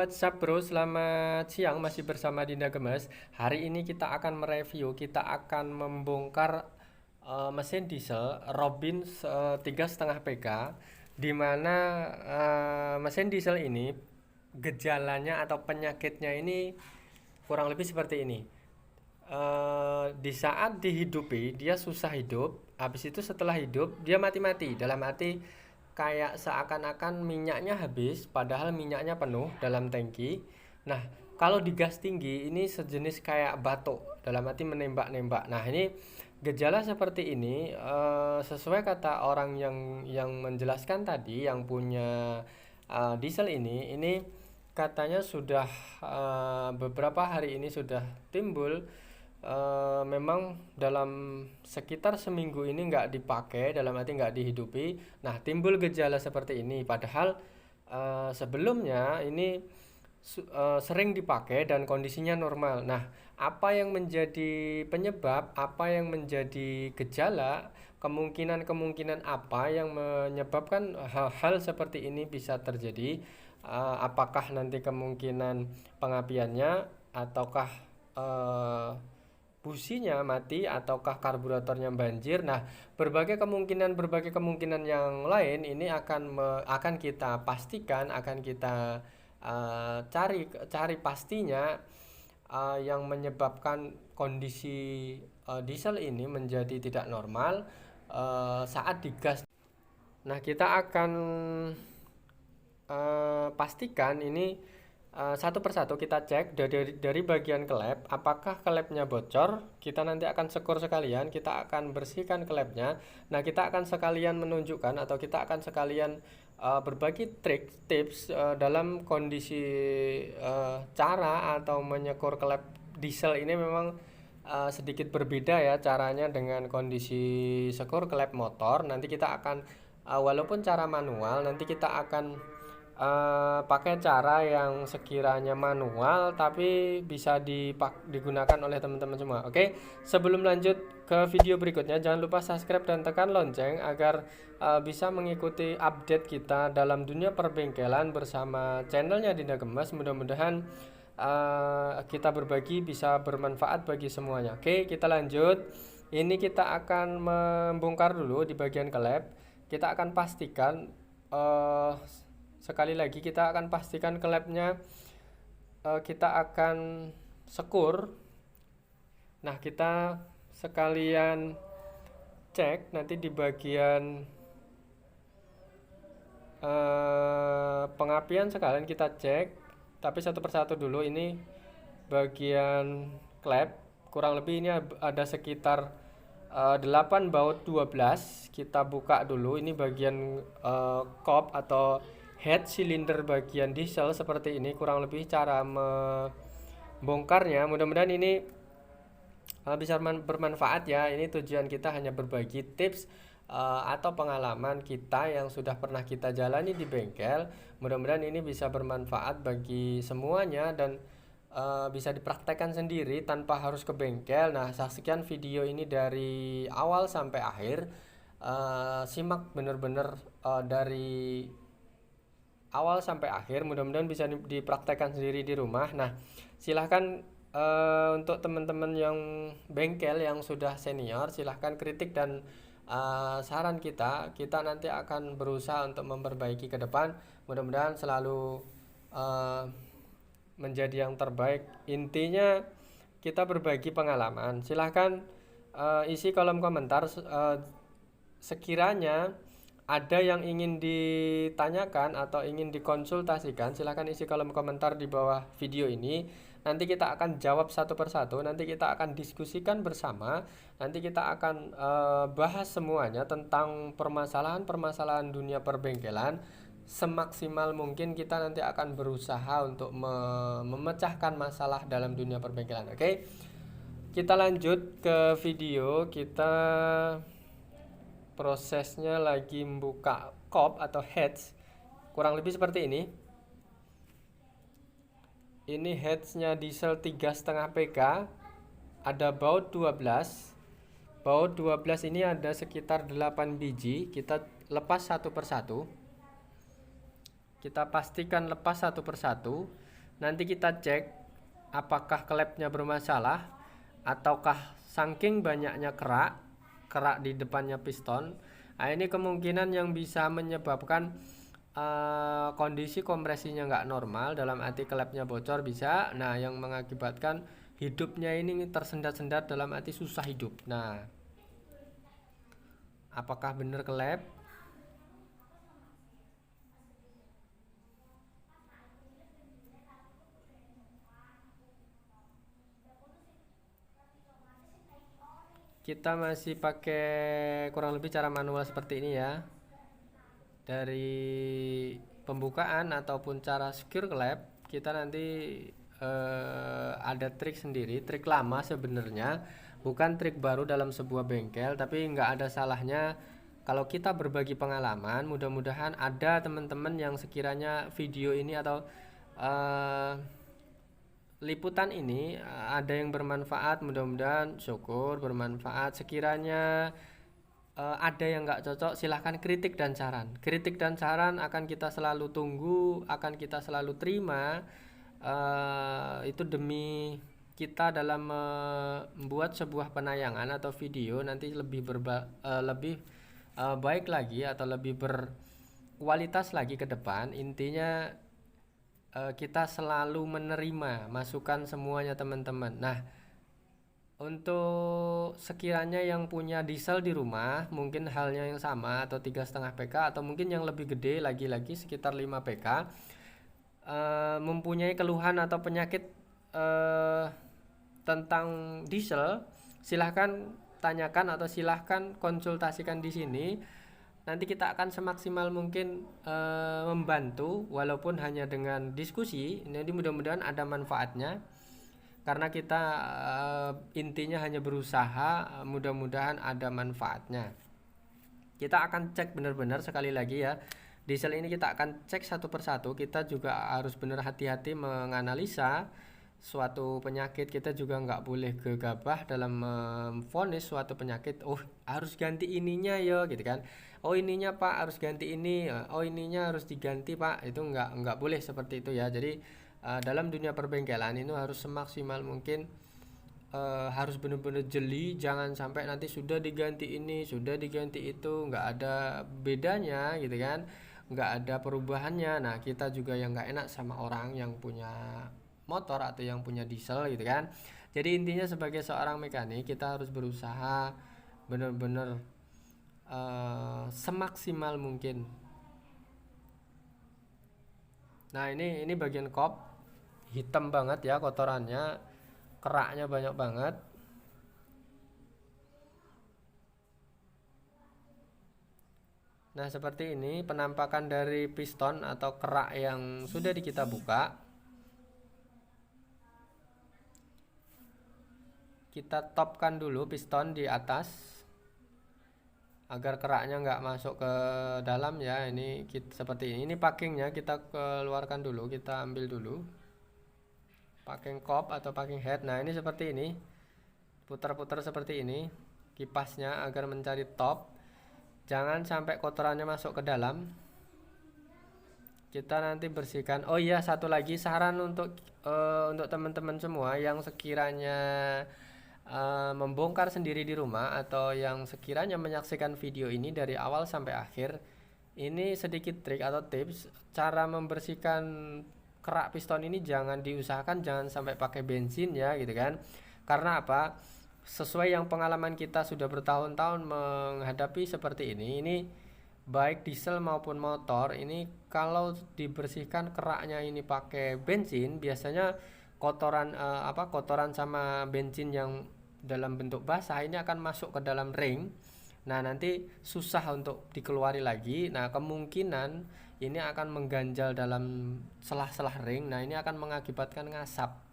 What's up bro, selamat siang, masih bersama Dinda Gemes. Hari ini kita akan mereview, kita akan membongkar mesin diesel Robin 3,5 PK, di mana mesin diesel ini gejalanya atau penyakitnya ini kurang lebih seperti ini. Di saat dihidupi dia susah hidup, habis itu setelah hidup dia mati-mati, dalam arti kayak seakan-akan minyaknya habis padahal minyaknya penuh dalam tangki. Nah, kalau digas tinggi ini sejenis kayak batuk, dalam arti menembak-nembak. Nah, ini gejala seperti ini sesuai kata orang yang menjelaskan tadi, yang punya diesel ini katanya sudah beberapa hari ini sudah timbul. Memang dalam sekitar seminggu ini nggak dipakai, dalam arti nggak dihidupi. Nah, timbul gejala seperti ini. Padahal sebelumnya ini sering dipakai dan kondisinya normal. Nah, apa yang menjadi penyebab, apa yang menjadi gejala, kemungkinan-kemungkinan apa yang menyebabkan hal-hal seperti ini bisa terjadi? Apakah nanti kemungkinan pengapiannya, ataukah eh, businya mati, ataukah karburatornya banjir. Nah, berbagai kemungkinan yang lain ini akan kita pastikan, akan kita cari pastinya yang menyebabkan kondisi diesel ini menjadi tidak normal saat digas. Nah, kita akan pastikan ini satu persatu, kita cek dari bagian klep, apakah klepnya bocor. Kita nanti akan sekur sekalian, kita akan bersihkan klepnya. Nah, kita akan sekalian menunjukkan atau kita akan sekalian berbagi trik tips dalam kondisi cara atau menyekur klep diesel ini. Memang sedikit berbeda ya caranya dengan kondisi sekur klep motor. Nanti kita akan walaupun cara manual, nanti kita akan pakai cara yang sekiranya manual tapi bisa digunakan oleh teman-teman semua. Oke, sebelum lanjut ke video berikutnya, jangan lupa subscribe dan tekan lonceng agar bisa mengikuti update kita dalam dunia perbengkelan bersama channelnya Dinda Gemes. Mudah-mudahan kita berbagi bisa bermanfaat bagi semuanya. Oke, kita lanjut. Ini kita akan membongkar dulu di bagian klep. Kita akan pastikan sekali lagi, kita akan pastikan klepnya kita akan sekur. Nah, kita sekalian cek nanti di bagian pengapian, sekalian kita cek, tapi satu persatu dulu. Ini bagian klep, kurang lebih ini ada sekitar 8 baut 12. Kita buka dulu, ini bagian kop atau head cylinder bagian diesel seperti ini kurang lebih cara membongkarnya. Mudah-mudahan ini bisa bermanfaat ya. Ini tujuan kita hanya berbagi tips atau pengalaman kita yang sudah pernah kita jalani di bengkel. Mudah-mudahan ini bisa bermanfaat bagi semuanya dan bisa dipraktekkan sendiri tanpa harus ke bengkel. Nah, saksikan video ini dari awal sampai akhir. Simak benar-benar dari awal sampai akhir, mudah-mudahan bisa dipraktekkan sendiri di rumah. Nah, silahkan untuk teman-teman yang bengkel yang sudah senior, silahkan kritik dan saran kita nanti akan berusaha untuk memperbaiki ke depan. Mudah-mudahan selalu menjadi yang terbaik. Intinya kita berbagi pengalaman. Silahkan isi kolom komentar sekiranya ada yang ingin ditanyakan atau ingin dikonsultasikan. Silahkan isi kolom komentar di bawah video ini. Nanti kita akan jawab satu persatu. Nanti kita akan diskusikan bersama. Nanti kita akan bahas semuanya tentang permasalahan-permasalahan dunia perbengkelan. Semaksimal mungkin kita nanti akan berusaha untuk memecahkan masalah dalam dunia perbengkelan. Oke, kita lanjut ke video. Kita prosesnya lagi membuka kop atau heads, kurang lebih seperti ini. Ini headsnya diesel 3,5 PK, ada baut 12. Baut 12 ini ada sekitar 8 biji. Kita lepas satu persatu. Kita pastikan lepas satu persatu. Nanti kita cek apakah klepnya bermasalah ataukah saking banyaknya kerak di depannya piston. Nah, ini kemungkinan yang bisa menyebabkan kondisi kompresinya nggak normal, dalam arti klepnya bocor bisa. Nah, yang mengakibatkan hidupnya ini tersendat-sendat, dalam arti susah hidup. Nah, apakah benar klep? Kita masih pakai kurang lebih cara manual seperti ini ya. Dari pembukaan ataupun cara secure klep, kita nanti ada trik sendiri, trik lama sebenarnya, bukan trik baru dalam sebuah bengkel, tapi nggak ada salahnya kalau kita berbagi pengalaman. Mudah-mudahan ada teman-teman yang sekiranya video ini atau liputan ini ada yang bermanfaat. Mudah-mudahan syukur bermanfaat. Sekiranya ada yang nggak cocok, silahkan kritik dan saran. Kritik dan saran akan kita selalu tunggu, akan kita selalu terima. Itu demi kita dalam membuat sebuah penayangan atau video nanti lebih baik lagi atau lebih berkualitas lagi ke depan. Intinya kita selalu menerima masukan semuanya teman-teman. Nah, untuk sekiranya yang punya diesel di rumah, mungkin halnya yang sama atau 3,5 PK atau mungkin yang lebih gede lagi-lagi sekitar 5 PK, mempunyai keluhan atau penyakit tentang diesel, silahkan tanyakan atau silahkan konsultasikan di sini. Nanti kita akan semaksimal mungkin membantu, walaupun hanya dengan diskusi. Jadi mudah-mudahan ada manfaatnya, karena kita intinya hanya berusaha, mudah-mudahan ada manfaatnya. Kita akan cek benar-benar sekali lagi ya. Diesel ini kita akan cek satu persatu. Kita juga harus benar hati-hati menganalisa suatu penyakit. Kita juga nggak boleh gegabah dalam memvonis suatu penyakit. Oh, harus ganti ininya ya gitu kan. Oh, ininya Pak harus ganti ini. Oh, ininya harus diganti Pak. Itu nggak boleh seperti itu ya. Jadi dalam dunia perbengkelan itu harus semaksimal mungkin, harus benar-benar jeli. Jangan sampai nanti sudah diganti ini, sudah diganti itu, nggak ada bedanya gitu kan, nggak ada perubahannya. Nah, kita juga yang nggak enak sama orang yang punya motor atau yang punya diesel gitu kan. Jadi intinya sebagai seorang mekanik kita harus berusaha benar-benar semaksimal mungkin. Nah, ini bagian kop hitam banget ya kotorannya, keraknya banyak banget. Nah, seperti ini penampakan dari piston atau kerak yang sudah kita buka. Kita topkan dulu piston di atas agar keraknya nggak masuk ke dalam ya. Ini seperti ini packingnya kita keluarkan dulu, kita ambil dulu packing kop atau packing head. Nah, ini seperti ini, putar-putar seperti ini kipasnya agar mencari top. Jangan sampai kotorannya masuk ke dalam. Kita nanti bersihkan. Oh iya, satu lagi saran untuk teman-teman semua yang sekiranya membongkar sendiri di rumah atau yang sekiranya menyaksikan video ini dari awal sampai akhir. Ini sedikit trik atau tips cara membersihkan kerak piston ini. Jangan diusahakan jangan sampai pakai bensin ya gitu kan. Karena apa? Sesuai yang pengalaman kita sudah bertahun-tahun menghadapi seperti ini baik diesel maupun motor, ini kalau dibersihkan keraknya ini pakai bensin, biasanya kotoran sama bensin yang dalam bentuk basah ini akan masuk ke dalam ring. Nah, nanti susah untuk dikeluari lagi. Nah, kemungkinan ini akan mengganjal dalam selah-selah ring. Nah, ini akan mengakibatkan ngasap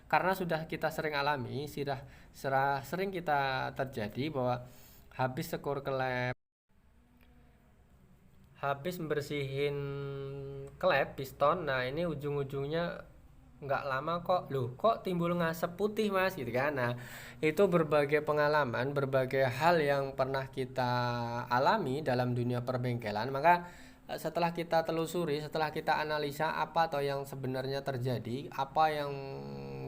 karena sudah kita sering alami, sering kita terjadi bahwa habis sekor klep, habis membersihin klep piston. Nah, ini ujung-ujungnya nggak lama kok timbul ngasap putih mas gitu kan. Nah, itu berbagai pengalaman, berbagai hal yang pernah kita alami dalam dunia perbengkelan. Maka setelah kita telusuri, setelah kita analisa apa atau yang sebenarnya terjadi, apa yang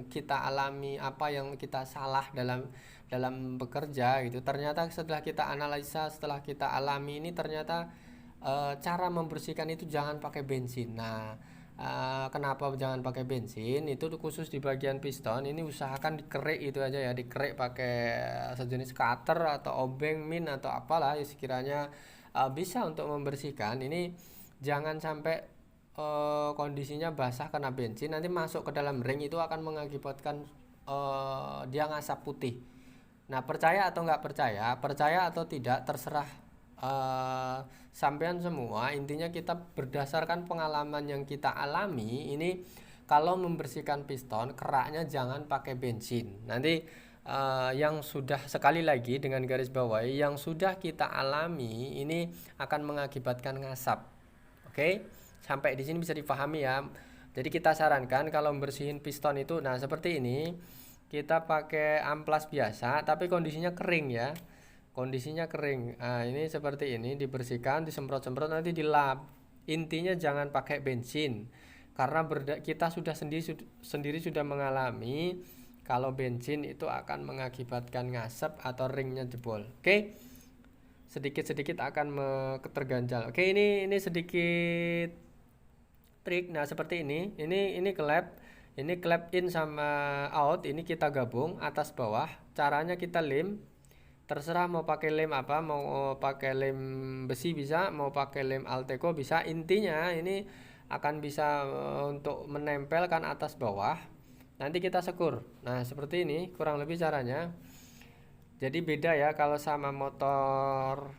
kita alami, apa yang kita salah dalam dalam bekerja gitu. Ternyata setelah kita analisa, setelah kita alami ini ternyata cara membersihkan itu jangan pakai bensin. Nah, kenapa jangan pakai bensin? Itu khusus di bagian piston. Ini usahakan dikerik itu aja ya, dikerik pakai sejenis cutter atau obeng, min atau apalah ya sekiranya bisa untuk membersihkan. Ini jangan sampai kondisinya basah karena bensin, nanti masuk ke dalam ring itu akan mengakibatkan dia ngasap putih. Nah, percaya atau nggak percaya, percaya atau tidak terserah sampean semua. Intinya kita berdasarkan pengalaman yang kita alami ini, kalau membersihkan piston keraknya jangan pakai bensin. Nanti yang sudah, sekali lagi dengan garis bawahi, yang sudah kita alami ini akan mengakibatkan ngasap. Oke, sampai di sini bisa dipahami ya. Jadi kita sarankan kalau membersihin piston itu, nah seperti ini, kita pakai amplas biasa, tapi kondisinya kering ya. Kondisinya kering. Nah, ini seperti ini, dibersihkan, disemprot-semprot, nanti dilap. Intinya jangan pakai bensin, karena kita sudah sendiri sudah mengalami kalau bensin itu akan mengakibatkan ngasap atau ringnya jebol. Oke, sedikit-sedikit akan terganjal. Oke, ini sedikit trik. Nah, seperti ini klep, ini klep in sama out, ini kita gabung atas bawah. Caranya kita lem, terserah mau pakai lem apa, mau pakai lem besi bisa, mau pakai lem Alteco bisa. Intinya ini akan bisa untuk menempelkan atas bawah. Nanti kita sekur. Nah, seperti ini kurang lebih caranya. Jadi beda ya kalau sama motor,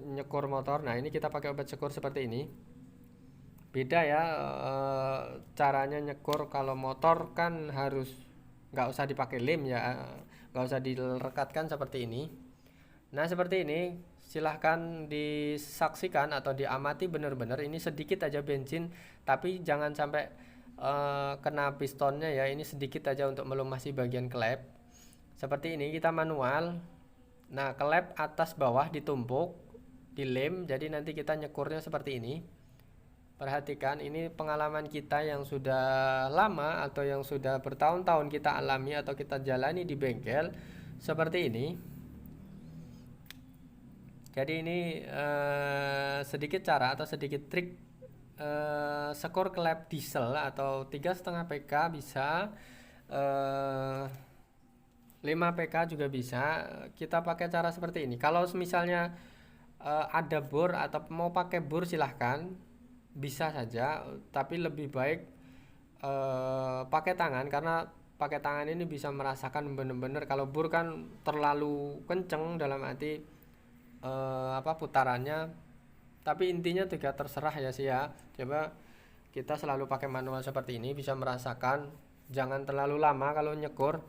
nyekur motor. Nah, ini kita pakai obat sekur seperti ini. Beda ya caranya nyekur. Kalau motor kan harus nggak usah dipakai lem ya, nggak usah direkatkan seperti ini. Nah, seperti ini silahkan disaksikan atau diamati benar-benar. Ini sedikit aja bensin, tapi jangan sampai kena pistonnya ya. Ini sedikit aja untuk melumasi bagian klep. Seperti ini kita manual. Nah, klep atas bawah ditumpuk, dilem, jadi nanti kita nyekurnya seperti ini. Perhatikan, ini pengalaman kita yang sudah lama atau yang sudah bertahun-tahun kita alami atau kita jalani di bengkel seperti ini. Jadi ini sedikit cara atau sedikit trik skor klep diesel atau 3,5 PK bisa, 5 PK juga bisa. Kita pakai cara seperti ini. Kalau misalnya ada bor atau mau pakai bor silahkan, bisa saja, tapi lebih baik pakai tangan, karena pakai tangan ini bisa merasakan benar-benar. Kalau bor kan terlalu kenceng dalam arti putarannya. Tapi intinya juga terserah ya sih ya. Coba kita selalu pakai manual seperti ini, bisa merasakan. Jangan terlalu lama kalau nyekur,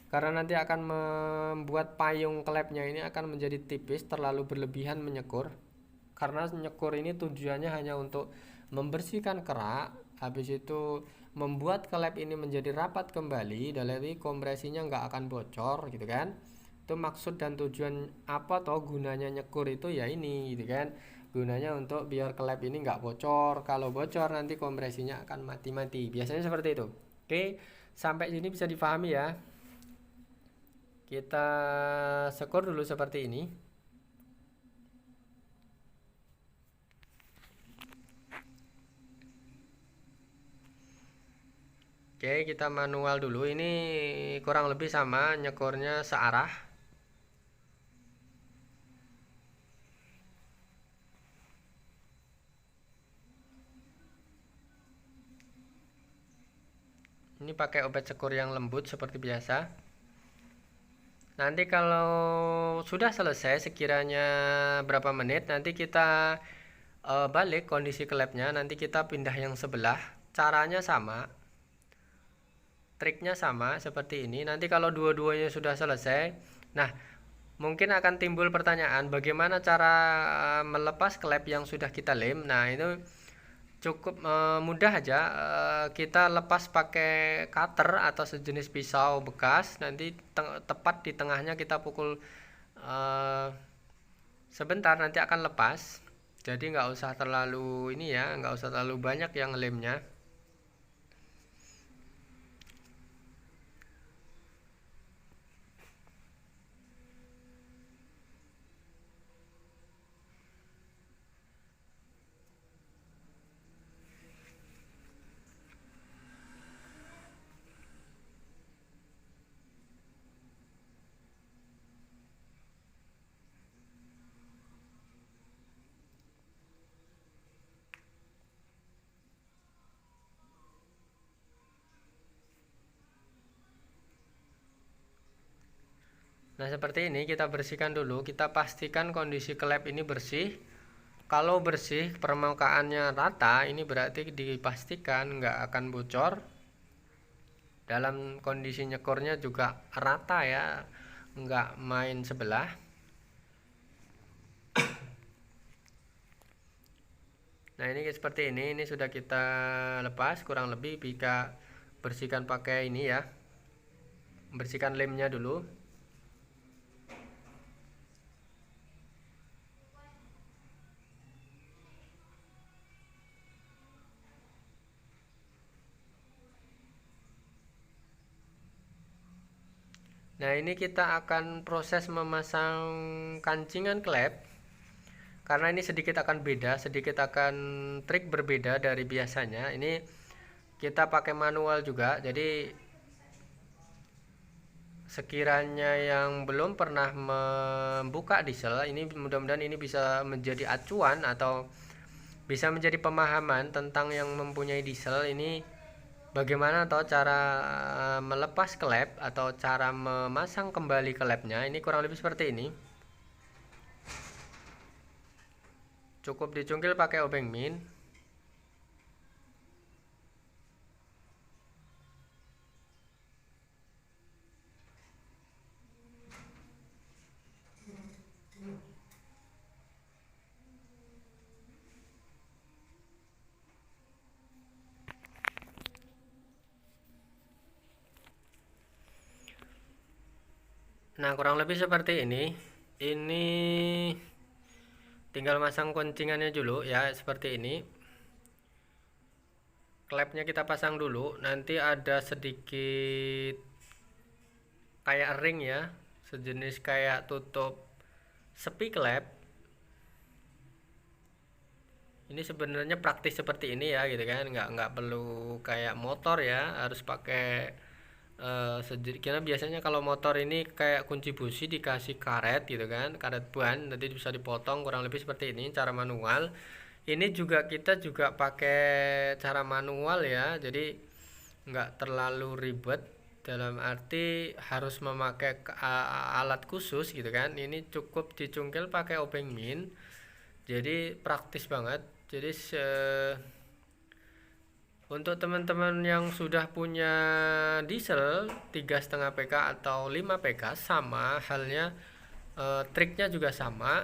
karena nanti akan membuat payung klepnya ini akan menjadi tipis, terlalu berlebihan menyekur. Karena nyekur ini tujuannya hanya untuk membersihkan kerak, habis itu membuat klep ini menjadi rapat kembali, dari kompresinya nggak akan bocor gitu kan. Itu maksud dan tujuan apa toh gunanya nyekur itu ya ini gitu kan. Gunanya untuk biar klep ini nggak bocor. Kalau bocor nanti kompresinya akan mati-mati. Biasanya seperti itu. Oke, sampai sini bisa dipahami ya. Kita skor dulu seperti ini. Oke, kita manual dulu. Ini kurang lebih sama, nyekornya searah. Ini pakai obat sekur yang lembut seperti biasa. Nanti kalau sudah selesai sekiranya berapa menit, nanti kita balik kondisi klepnya. Nanti kita pindah yang sebelah. Caranya sama, triknya sama seperti ini. Nanti kalau dua-duanya sudah selesai, nah mungkin akan timbul pertanyaan, bagaimana cara melepas klep yang sudah kita lem. Nah, itu cukup mudah aja. Kita lepas pakai cutter atau sejenis pisau bekas. Nanti tepat di tengahnya kita pukul sebentar, nanti akan lepas. Jadi nggak usah terlalu ini ya, nggak usah terlalu banyak yang lemnya. Nah, seperti ini kita bersihkan dulu, kita pastikan kondisi klep ini bersih. Kalau bersih, permukaannya rata, ini berarti dipastikan nggak akan bocor. Dalam kondisi nyekurnya juga rata ya, nggak main sebelah. Nah, ini seperti ini sudah kita lepas, kurang lebih bisa bersihkan pakai ini ya. Bersihkan lemnya dulu. Nah, ini kita akan proses memasang kancingan klep. Karena ini sedikit akan beda, sedikit akan trik berbeda dari biasanya. Ini kita pakai manual juga, jadi sekiranya yang belum pernah membuka diesel, ini mudah-mudahan ini bisa menjadi acuan atau bisa menjadi pemahaman tentang yang mempunyai diesel ini, bagaimana atau cara melepas klep atau cara memasang kembali klepnya. Ini kurang lebih seperti ini. Cukup dicungkil pakai obeng min. Nah, kurang lebih seperti ini. Ini tinggal masang kuncingannya dulu ya, seperti ini. Klepnya kita pasang dulu, nanti ada sedikit kayak ring ya, sejenis kayak tutup sepi klep. Ini sebenarnya praktis seperti ini ya gitu kan, nggak perlu kayak motor ya, harus pakai karena biasanya kalau motor ini kayak kunci busi dikasih karet gitu kan, karet ban, nanti bisa dipotong, kurang lebih seperti ini cara manual. Ini juga kita juga pakai cara manual ya, jadi nggak terlalu ribet dalam arti harus memakai alat khusus gitu kan. Ini cukup dicungkil pakai obeng min, jadi praktis banget. Jadi untuk teman-teman yang sudah punya diesel 3,5 PK atau 5 PK, sama halnya, triknya juga sama.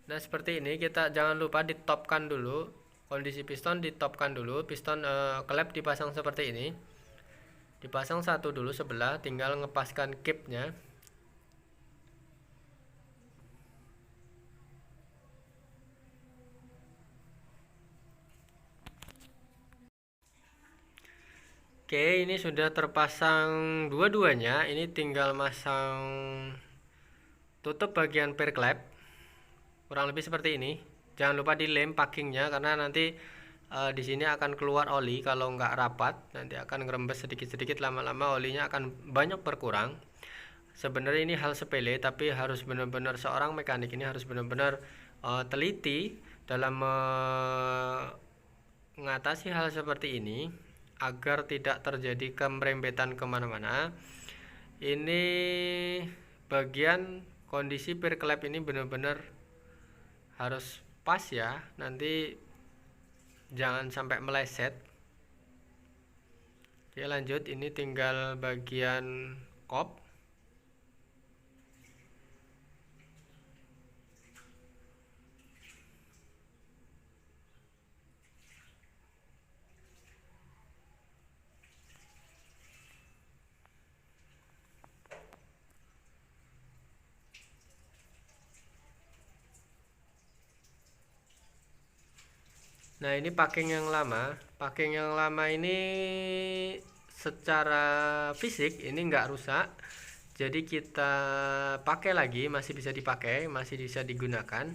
Nah, seperti ini kita jangan lupa ditopkan dulu. Kondisi piston ditopkan dulu, piston klep dipasang seperti ini. Dipasang satu dulu sebelah, tinggal ngepaskan kipnya. Oke, ini sudah terpasang dua-duanya. Ini tinggal masang tutup bagian per klep. Kurang lebih seperti ini. Jangan lupa dilem packingnya karena nanti di sini akan keluar oli kalau nggak rapat, nanti akan ngerembes sedikit-sedikit, lama-lama olinya akan banyak berkurang. Sebenarnya ini hal sepele, tapi harus benar-benar seorang mekanik ini harus benar-benar teliti dalam mengatasi hal seperti ini agar tidak terjadi kemerembetan kemana-mana. Ini bagian kondisi per klep ini benar-benar harus pas ya, nanti jangan sampai meleset. Oke, lanjut, ini tinggal bagian kop. Nah, ini packing yang lama. Packing yang lama ini secara fisik ini nggak rusak. Jadi kita pakai lagi, masih bisa dipakai, masih bisa digunakan.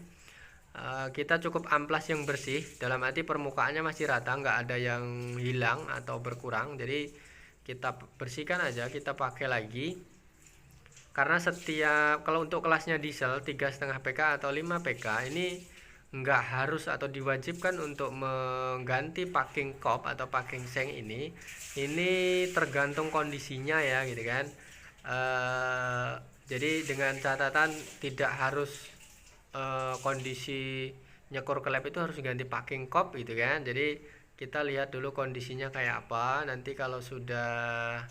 Kita cukup amplas yang bersih, dalam arti permukaannya masih rata, nggak ada yang hilang atau berkurang. Jadi kita bersihkan aja, kita pakai lagi. Karena setiap, kalau untuk kelasnya diesel 3,5 PK atau 5 PK ini nggak harus atau diwajibkan untuk mengganti packing kop atau packing seng ini tergantung kondisinya ya gitu kan. Jadi dengan catatan tidak harus kondisi nyekor kelep itu harus ganti packing kop gitu kan. Jadi kita lihat dulu kondisinya kayak apa, nanti kalau sudah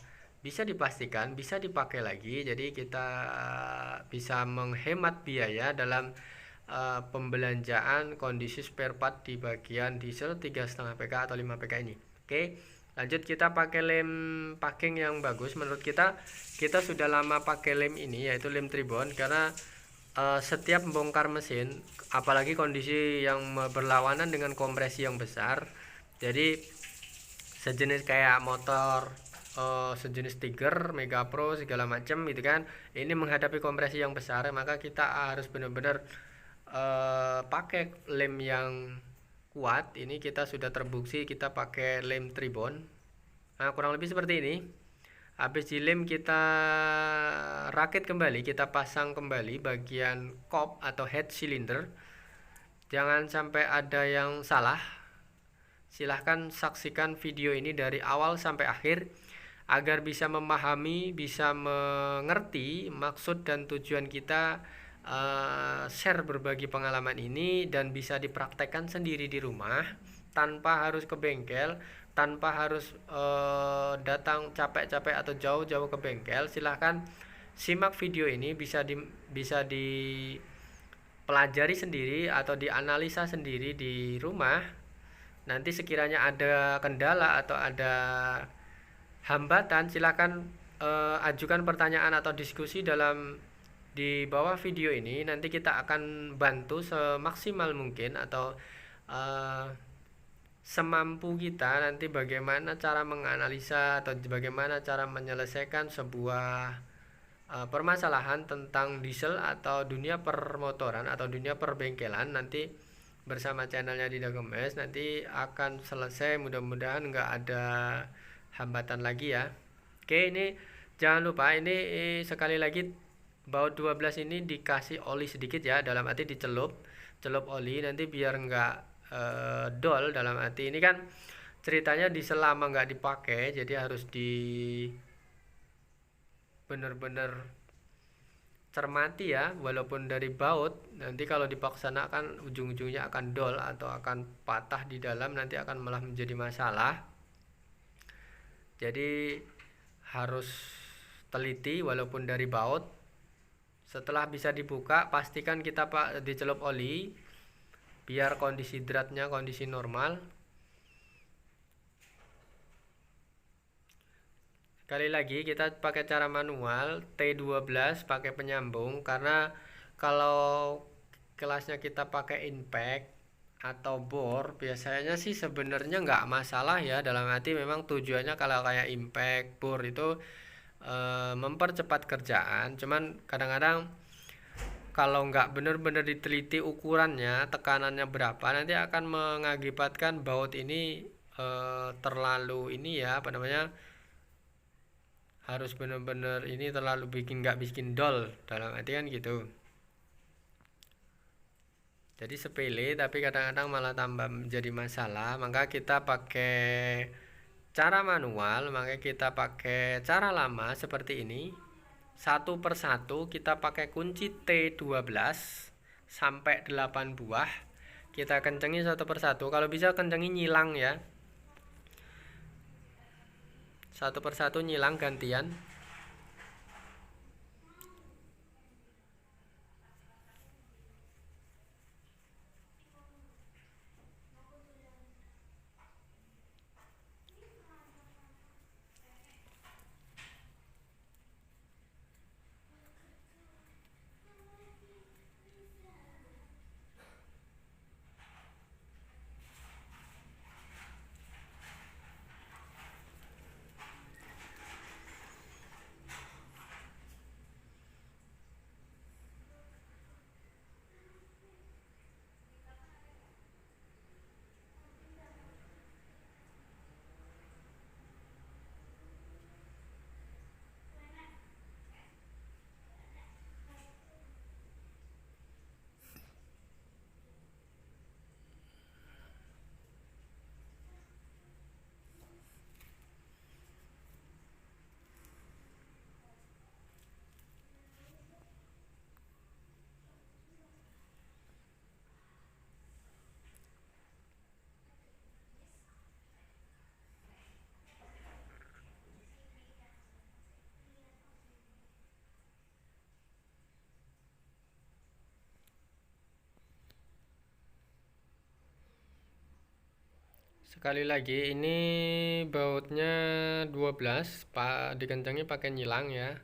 bisa dipastikan bisa dipakai lagi, jadi kita bisa menghemat biaya dalam pembelanjaan kondisi spare part di bagian diesel 3,5 PK atau 5 PK ini. Oke, lanjut kita pakai lem packing yang bagus. Menurut kita sudah lama pakai lem ini, yaitu lem Tribon, karena setiap membongkar mesin, apalagi kondisi yang berlawanan dengan kompresi yang besar, jadi sejenis kayak motor sejenis Tiger, Mega Pro segala macam gitu kan, ini menghadapi kompresi yang besar, maka kita harus benar-benar pakai lem yang kuat. Ini kita sudah terbukti kita pakai lem Tribon. Nah, kurang lebih seperti ini. Habis dilem kita rakit kembali, kita pasang kembali bagian kop atau head cylinder. Jangan sampai ada yang salah. Silahkan saksikan video ini dari awal sampai akhir agar bisa memahami, bisa mengerti maksud dan tujuan kita share berbagi pengalaman ini, dan bisa dipraktekkan sendiri di rumah tanpa harus ke bengkel, tanpa harus datang capek-capek atau jauh-jauh ke bengkel. Silahkan simak video ini, bisa dipelajari sendiri atau dianalisa sendiri di rumah. Nanti sekiranya ada kendala atau ada hambatan, silakan ajukan pertanyaan atau diskusi di bawah video ini. Nanti kita akan bantu semaksimal mungkin atau semampu kita, nanti bagaimana cara menganalisa atau bagaimana cara menyelesaikan sebuah permasalahan tentang diesel atau dunia permotoran atau dunia perbengkelan. Nanti bersama channelnya Dinda Gemes nanti akan selesai, mudah-mudahan nggak ada hambatan lagi ya. Oke, ini jangan lupa ini sekali lagi baut 12 ini dikasih oli sedikit ya, dalam arti dicelup oli, nanti biar nggak dol. Dalam arti ini kan ceritanya di selama nggak dipakai, jadi harus bener-bener cermati ya. Walaupun dari baut, nanti kalau dipaksanakan ujung-ujungnya akan dol atau akan patah di dalam, nanti akan malah menjadi masalah. Jadi harus teliti walaupun dari baut. Setelah bisa dibuka, pastikan kita dicelup oli biar kondisi dratnya kondisi normal. Sekali lagi kita pakai cara manual T12 pakai penyambung, karena kalau kelasnya kita pakai impact atau bor biasanya sih sebenarnya nggak masalah ya, dalam arti memang tujuannya kalau kayak impact bor itu mempercepat kerjaan. Cuman kadang-kadang kalau nggak benar-benar diteliti ukurannya, tekanannya berapa, nanti akan mengakibatkan baut ini terlalu ini ya, apa namanya, harus benar-benar ini terlalu nggak bikin dol, dalam arti kan gitu. Jadi sepele tapi kadang-kadang malah tambah menjadi masalah. Maka kita pakai cara manual, maka kita pakai cara lama seperti ini. Satu persatu kita pakai kunci T12 sampai 8 buah. Kita kencengi satu persatu. Kalau bisa kencengi nyilang ya. Satu persatu nyilang gantian. Sekali lagi ini bautnya 12, Pak, dikencangi pakai nyilang ya.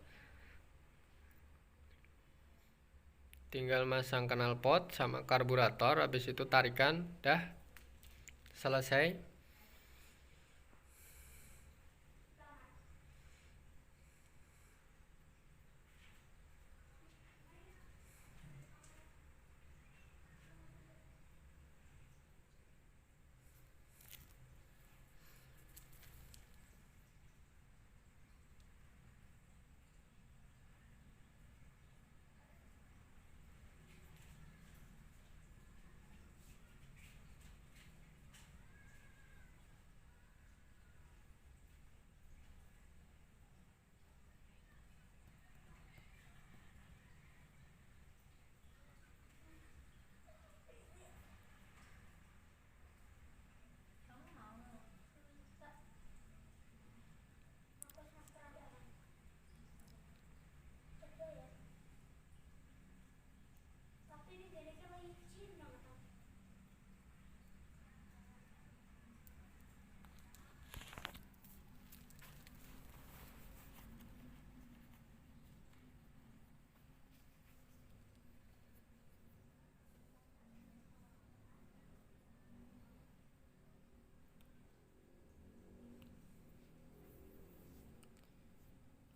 Tinggal masang knalpot sama karburator, habis itu tarikan, dah selesai.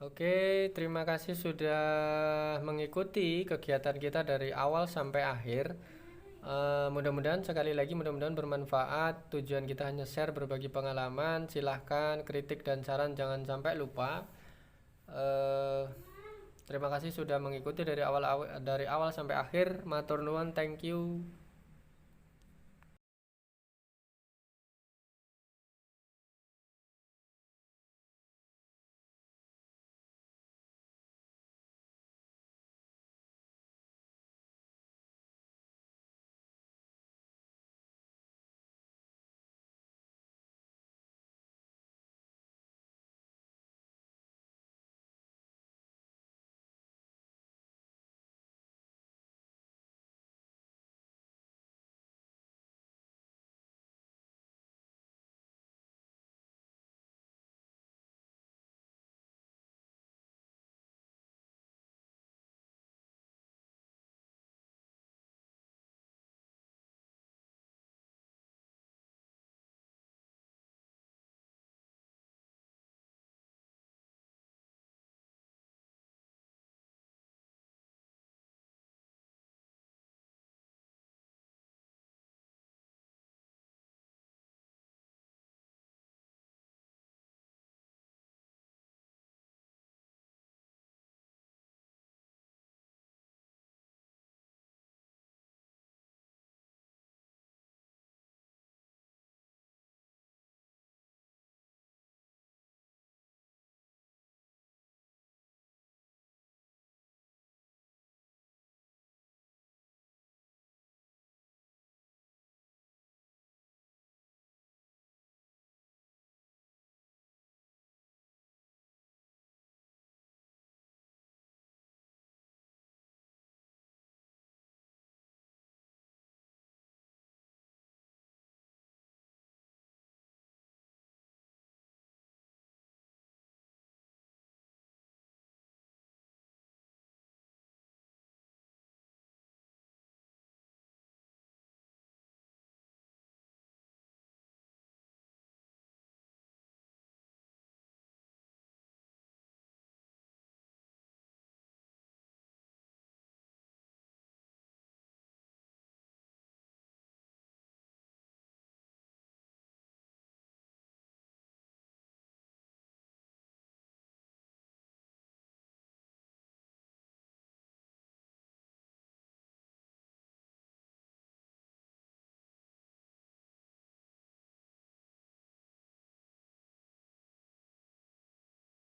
Oke, terima kasih sudah mengikuti kegiatan kita dari awal sampai akhir. Mudah-mudahan sekali lagi mudah-mudahan bermanfaat. Tujuan kita hanya share, berbagi pengalaman. Silahkan kritik dan saran jangan sampai lupa. Terima kasih sudah mengikuti dari awal sampai akhir. Matur nuwun, thank you.